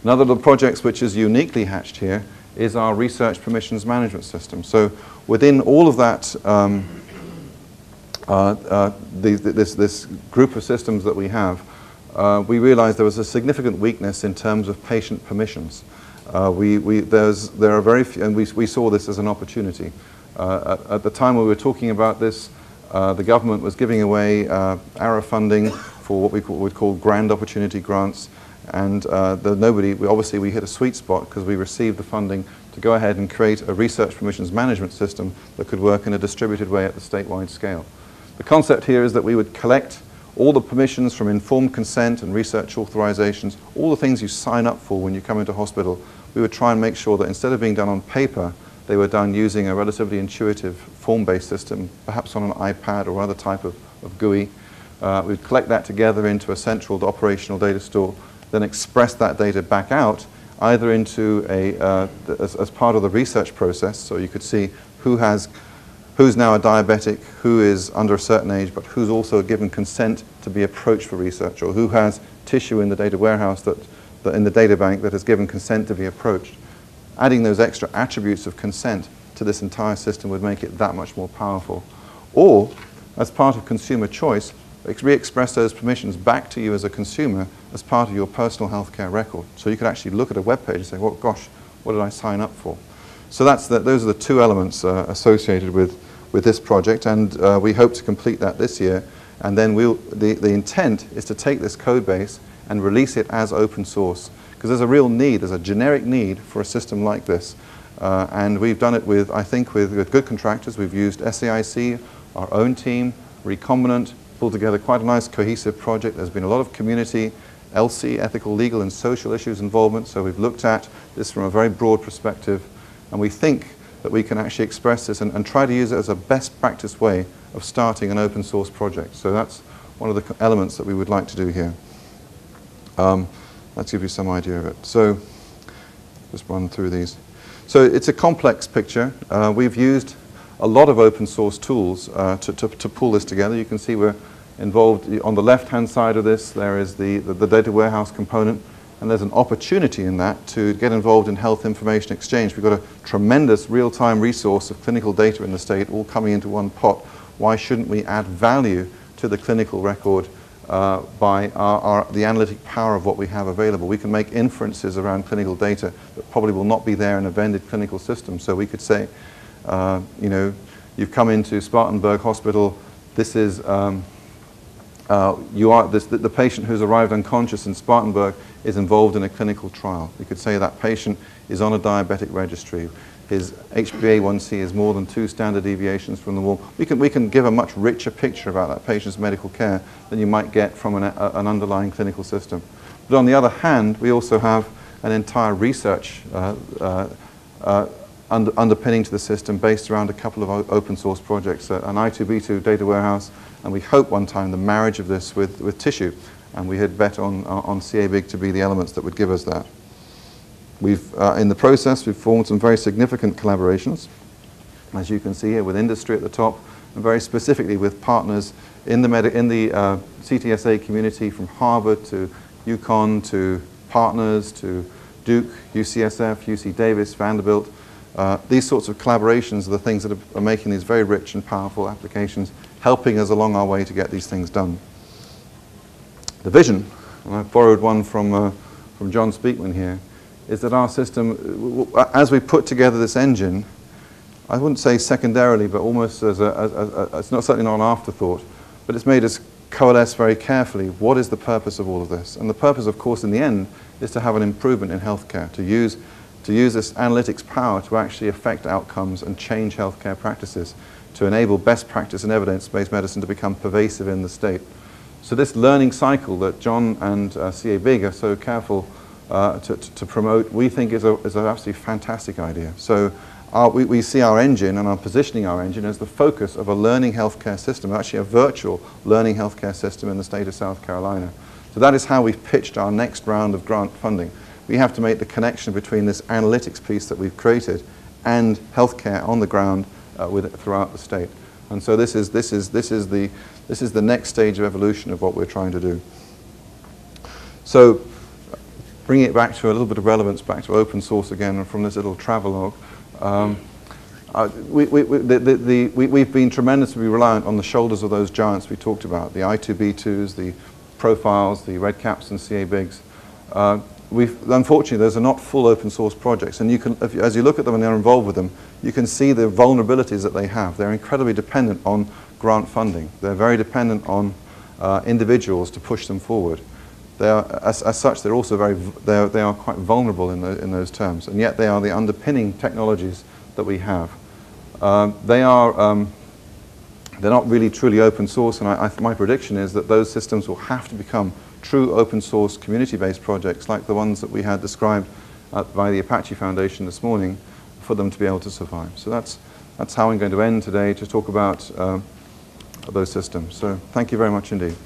Another of the projects which is uniquely hatched here is our research permissions management system. So within all of that, this group of systems that we have, we realized there was a significant weakness in terms of patient permissions. There are very few, and we saw this as an opportunity. At the time we were talking about this, the government was giving away ARA funding for what we would call grand opportunity grants, and obviously we hit a sweet spot because we received the funding to go ahead and create a research permissions management system that could work in a distributed way at the statewide scale. The concept here is that we would collect all the permissions from informed consent and research authorizations, all the things you sign up for when you come into hospital. We would try and make sure that instead of being done on paper, they were done using a relatively intuitive form-based system, perhaps on an iPad or other type of GUI. We'd collect that together into a central operational data store, then express that data back out, either into as part of the research process, so you could see who's now a diabetic, who is under a certain age, but who's also given consent to be approached for research, or who has tissue in the data warehouse in the data bank that has given consent to be approached. Adding those extra attributes of consent to this entire system would make it that much more powerful. Or, as part of consumer choice, re-express those permissions back to you as a consumer as part of your personal healthcare record. So you could actually look at a web page and say, well, gosh, what did I sign up for? So those are the two elements associated with this project, and we hope to complete that this year. And then the intent is to take this code base and release it as open source, because there's a real need, there's a generic need for a system like this. And we've done it with, I think, with good contractors. We've used SAIC, our own team, Recombinant, pulled together quite a nice cohesive project. There's been a lot of community, LC, ethical, legal, and social issues involvement. So we've looked at this from a very broad perspective, and we think that we can actually express this and try to use it as a best practice way of starting an open source project. So that's one of the elements that we would like to do here. Let's give you some idea of it. So just run through these. So it's a complex picture. We've used a lot of open source tools to pull this together. You can see we're involved on the left-hand side of this. There is the data warehouse component, and there's an opportunity in that to get involved in health information exchange. We've got a tremendous real-time resource of clinical data in the state all coming into one pot. Why shouldn't we add value to the clinical record by the analytic power of what we have available? We can make inferences around clinical data that probably will not be there in a vended clinical system. So we could say, you know, you've come into Spartanburg Hospital. This is the patient who's arrived unconscious in Spartanburg is involved in a clinical trial. We could say that patient is on a diabetic registry. His HbA1c is more than 2 standard deviations from the norm. We can give a much richer picture about that patient's medical care than you might get from an underlying clinical system. But on the other hand, we also have an entire research underpinning to the system based around a couple of open source projects, an I2B2 data warehouse, and we hope one time the marriage of this with tissue. And we had bet on CABIG to be the elements that would give us that. In the process, we've formed some very significant collaborations, as you can see here, with industry at the top, and very specifically with partners in the CTSA community, from Harvard to UConn to Partners to Duke, UCSF, UC Davis, Vanderbilt. These sorts of collaborations are the things that are making these very rich and powerful applications, helping us along our way to get these things done. The vision, and I've borrowed one from John Speakman here, is that our system, as we put together this engine, I wouldn't say secondarily, but almost as it's certainly not an afterthought, but it's made us coalesce very carefully what is the purpose of all of this. And the purpose, of course, in the end, is to have an improvement in healthcare, to use this analytics power to actually affect outcomes and change healthcare practices, to enable best practice and evidence-based medicine to become pervasive in the state. So this learning cycle that John and CABIG are so careful to promote, we think is an absolutely fantastic idea. So we see our engine and are positioning our engine as the focus of a learning healthcare system, actually a virtual learning healthcare system in the state of South Carolina. So that is how we've pitched our next round of grant funding. We have to make the connection between this analytics piece that we've created and healthcare on the ground throughout the state. And so this is the next stage of evolution of what we're trying to do. So bringing it back to a little bit of relevance, back to open source again, and from this little travelogue, we've been tremendously reliant on the shoulders of those giants we talked about, the I2B2s, the Profiles, the Red Caps and CA Bigs. Unfortunately, those are not full open source projects, and you can, as you look at them and are involved with them, you can see the vulnerabilities that they have. They're incredibly dependent on grant funding. They're very dependent on individuals to push them forward. They are, as such, they're also they are quite vulnerable in those terms, and yet they are the underpinning technologies that we have. They're not really truly open source, and my prediction is that those systems will have to become true open source community-based projects like the ones that we had described by the Apache Foundation this morning for them to be able to survive. So that's how I'm going to end today, to talk about those systems. So thank you very much indeed.